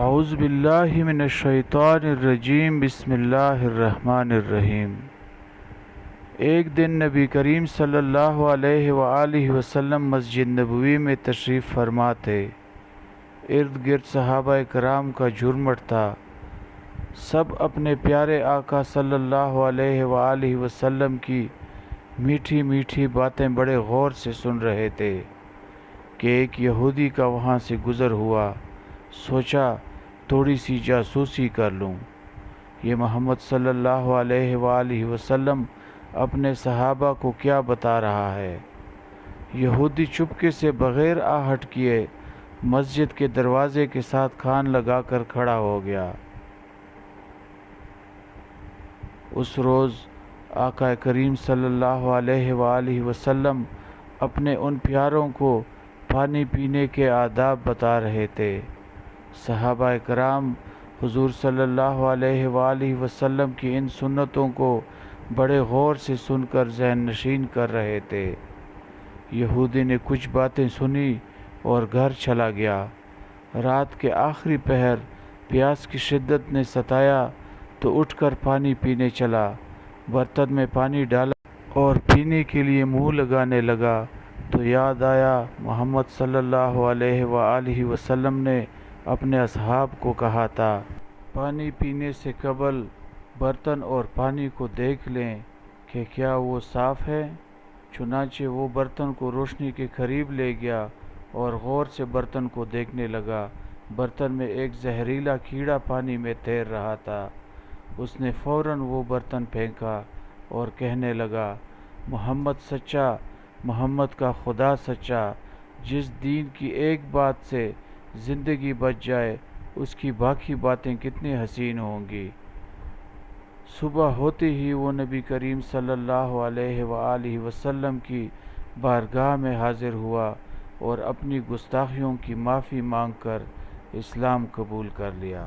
اعوذ باللہ من الشیطان الرجیم بسم اللہ الرحمن الرحیم۔ ایک دن نبی کریم صلی اللہ علیہ وآلہ وسلم مسجد نبوی میں تشریف فرما تھے۔ ارد گرد صحابہ کرام کا جھرمٹ تھا۔ سب اپنے پیارے آقا صلی اللہ علیہ وآلہ وسلم کی میٹھی میٹھی باتیں بڑے غور سے سن رہے تھے کہ ایک یہودی کا وہاں سے گزر ہوا۔ سوچا تھوڑی سی جاسوسی کر لوں، یہ محمد صلی اللہ علیہ وآلہ وسلم اپنے صحابہ کو کیا بتا رہا ہے۔ یہودی چپکے سے بغیر آہٹ کیے مسجد کے دروازے کے ساتھ کان لگا کر کھڑا ہو گیا۔ اس روز آقا کریم صلی اللہ علیہ وآلہ وسلم اپنے ان پیاروں کو پانی پینے کے آداب بتا رہے تھے۔ صحابہ کرام حضور صلی اللہ علیہ وآلہ وسلم کی ان سنتوں کو بڑے غور سے سن کر ذہن نشین کر رہے تھے۔ یہودی نے کچھ باتیں سنی اور گھر چلا گیا۔ رات کے آخری پہر پیاس کی شدت نے ستایا تو اٹھ کر پانی پینے چلا۔ برتن میں پانی ڈالا اور پینے کے لیے منہ لگانے لگا تو یاد آیا محمد صلی اللہ علیہ وآلہ وسلم نے اپنے اصحاب کو کہا تھا، پانی پینے سے قبل برتن اور پانی کو دیکھ لیں کہ کیا وہ صاف ہے۔ چنانچہ وہ برتن کو روشنی کے قریب لے گیا اور غور سے برتن کو دیکھنے لگا۔ برتن میں ایک زہریلا کیڑا پانی میں تیر رہا تھا۔ اس نے فوراً وہ برتن پھینکا اور کہنے لگا، محمد سچا، محمد کا خدا سچا۔ جس دین کی ایک بات سے زندگی بچ جائے اس کی باقی باتیں کتنی حسین ہوں گی۔ صبح ہوتے ہی وہ نبی کریم صلی اللہ علیہ وآلہ وسلم کی بارگاہ میں حاضر ہوا اور اپنی گستاخیوں کی معافی مانگ کر اسلام قبول کر لیا۔